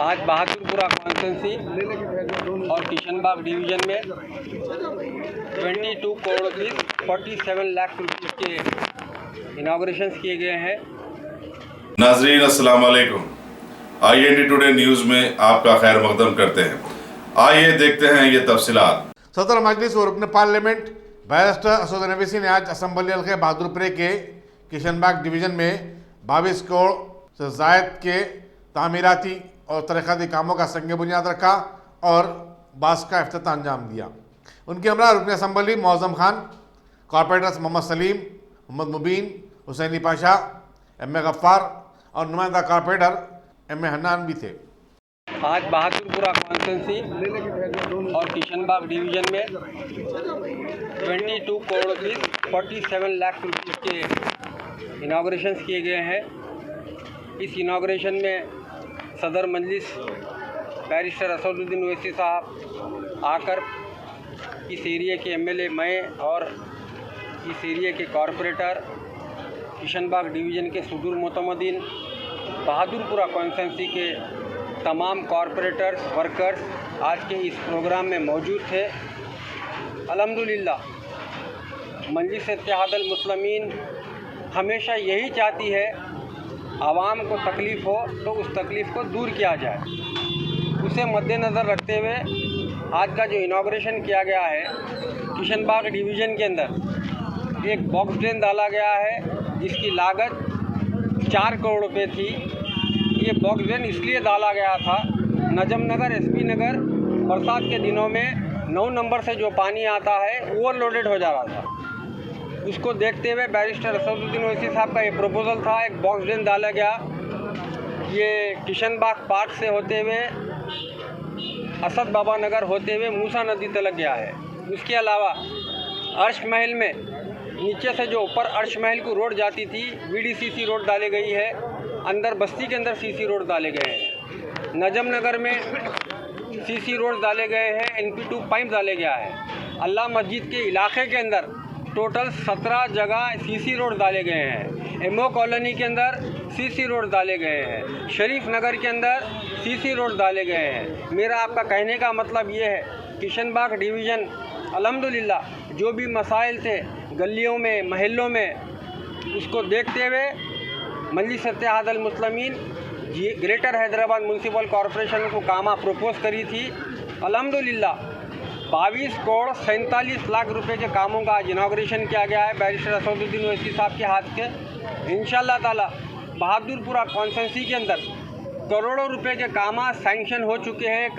आज बहादुरपुरा कॉन्स्टिट्यूंसी और किशनबाग डिवीज़न में 22 करोड़ रुपीज़ 47 लाख रुपीज़ के इनाग्रेशंस किए गए हैं। नाजरीन अस्सलाम वालेकुम। IND टुडे न्यूज़ में आपका खैर मकदम करते हैं। आइए देखते हैं ये तफसीलात। सदर मजलिस और रुकन पार्लियामेंट बैरिस्टर असद नवीसी ने आज असम्बली हल्के बहादुरपुरे के किशनबाग डिवीज़न में 22 करोड़ से जायद के तामीराती और तरक्याती कामों का संग बुनियाद रखा और बास का इफ्तिताह अंजाम दिया। उनके हमरा रुकन असम्बली मौज़म खान, कॉर्पोरेटर्स मोहम्मद सलीम, मोहम्मद मुबीन, हुसैनी पाशा, M.A. गफ्फार और नुमाइंदा कॉर्पोरेटर M.A. हन्नान भी थे। आज बहादुरपुरा कॉन्स्टिट्यूंसी और किशनबाग डिवीज़न में 22 करोड़ रुपीज़ 47 लाख रुपीज़ के इनाग्रेशंस किए गए हैं। इस इनाग्रेशन में सदर मजलिस बैरिस्टर असदुद्दीन ओवैसी साहब आकर इस एरिया के MLA मैं और इस एरिया के कॉरपोरेटर, किशनबाग डिवीज़न के सुदूर मोतमदीन, बहादुरपुरा कॉन्स्टिट्यूंसी के तमाम कॉरपोरेटर्स, वर्कर्स आज के इस प्रोग्राम में मौजूद थे। अल्हम्दुलिल्लाह मजलिस इत्तेहादुल मुस्लिमीन हमेशा यही चाहती है आवाम को तकलीफ़ हो तो उस तकलीफ़ को दूर किया जाए। उसे मद्देनज़र रखते हुए आज का जो इनाग्रेशन किया गया है, किशनबाग डिवीज़न के अंदर एक बॉक्स ड्रेन डाला गया है जिसकी लागत 4 करोड़ रुपए थी। ये बॉक्स ड्रेन इसलिए डाला गया था, नजम नगर, SP नगर बरसात के दिनों में 9 नंबर से जो पानी आता है ओवरलोडेड हो जा रहा था। उसको देखते हुए बैरिस्टर असदुद्दीन ओवैसी साहब का ये प्रपोज़ल था, एक बॉक्स ड्रेन डाला गया। ये किशनबाग पार्क से होते हुए असद बाबा नगर होते हुए मूसा नदी तक गया है। उसके अलावा अर्श महल में नीचे से जो ऊपर अर्श महल को रोड जाती थी, VDCC रोड डाली गई है। अंदर बस्ती के अंदर CC रोड डाले गए हैं। नजम नगर में CC रोड डाले गए हैं, NP2 पाइप डाले गया है। अल्लाह मस्जिद के इलाके के अंदर टोटल 17 जगह CC रोड डाले गए हैं। MO कॉलोनी के अंदर CC रोड डाले गए हैं। शरीफ नगर के अंदर CC रोड डाले गए हैं। मेरा आपका कहने का मतलब ये है, किशनबाग डिवीज़न अल्हम्दुलिल्लाह जो भी मसाइल थे गलियों में, महल्लों में, उसको देखते हुए मजलिस Ittehadul Muslimeen greater Hyderabad municipal corporation को कामा प्रपोज करी थी। अल्हम्दुलिल्लाह 22 करोड़ 47 लाख रुपए के कामों का आज इनाग्रेशन किया गया है बैरिस्टर असदुद्दीन ओवैसी साहब के हाथ से। इंशाअल्लाह ताला बहादुरपुरा कॉन्स्टिट्यूंसी के अंदर करोड़ों रुपए के कामा सैंक्शन हो चुके हैं,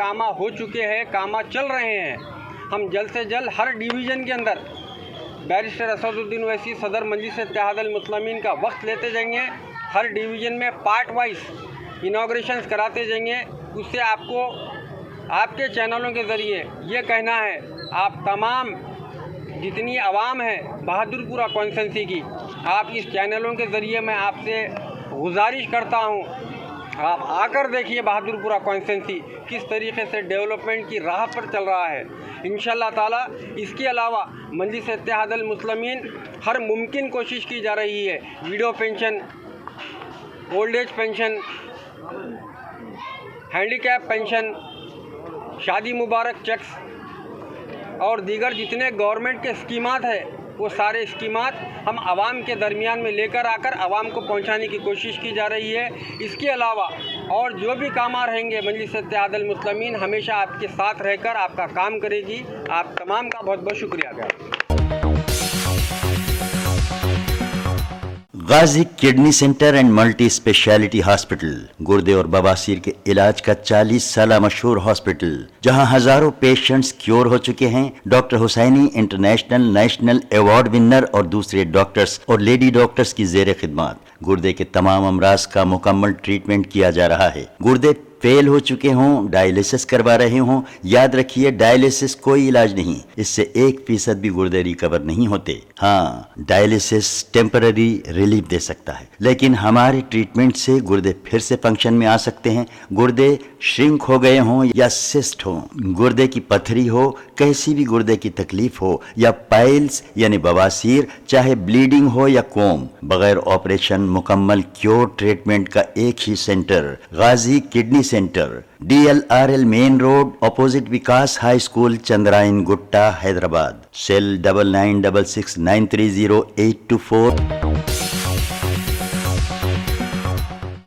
कामा चल रहे हैं। हम जल्द से जल्द हर डिवीज़न के अंदर बैरिस्टर असदुद्दीन ओवैसी सदर मजलिस इत्तेहादुल मुस्लिमीन का वक्त लेते जाएंगे। हर डिवीज़न में पार्ट वाइज इनाग्रेशंस कराते जाएंगे। उससे आपको आपके चैनलों के ज़रिए ये कहना है, आप तमाम जितनी आवाम है बहादुरपुरा कॉन्स्टिट्यूंसी की, आप इस चैनलों के ज़रिए मैं आपसे गुजारिश करता हूँ, आप आकर देखिए बहादुरपुरा कॉन्स्टिट्यूंसी किस तरीके से डेवलपमेंट की राह पर चल रहा है। इंशाअल्लाह ताला इसके अलावा मजलिस इत्तेहादुल मुस्लिमीन हर मुमकिन कोशिश की जा रही है, window pension, old age pension, handicap pension, शादी मुबारक चेक्स और दीगर जितने गवर्नमेंट के स्कीमात है वो सारे स्कीमात हम आवाम के दरमियान में लेकर आकर आवाम को पहुंचाने की कोशिश की जा रही है। इसके अलावा और जो भी काम रहेंगे मजलिस इत्तेहादुल मुस्लिमीन हमेशा आपके साथ रहकर आपका काम करेगी। आप तमाम का बहुत बहुत शुक्रिया। Ghazi kidney centre and multi speciality hospital गुर्दे और बवासीर के इलाज का 40 साल मशहूर हॉस्पिटल, जहां हजारों पेशेंट्स क्योर हो चुके हैं। Doctor Husaini international national award winner और दूसरे डॉक्टर्स और लेडी डॉक्टर्स की जेर खिदमत गुर्दे के तमाम अमराज का मुकम्मल ट्रीटमेंट किया जा रहा है। गुर्दे फेल हो चुके हों, डायलिसिस करवा रहे हों, याद रखिए डायलिसिस कोई इलाज नहीं, इससे 1% भी गुर्दे रिकवर नहीं होते। हाँ, डायलिसिस टेम्पररी रिलीफ दे सकता है, लेकिन हमारे ट्रीटमेंट से गुर्दे फिर से फंक्शन में आ सकते हैं। गुर्दे श्रिंक हो गए हों या सिस्ट हो, गुर्दे की पथरी हो, कैसी भी गुर्दे की तकलीफ हो या पाइल्स यानी बवासीर, चाहे ब्लीडिंग हो या कोम, बगैर ऑपरेशन मुकम्मल क्योर ट्रीटमेंट का एक ही centre Ghazi kidney centre, DLRL main road, opposite Vikas high school, Chandrayan Gutta, Hyderabad. Cell 9966930824।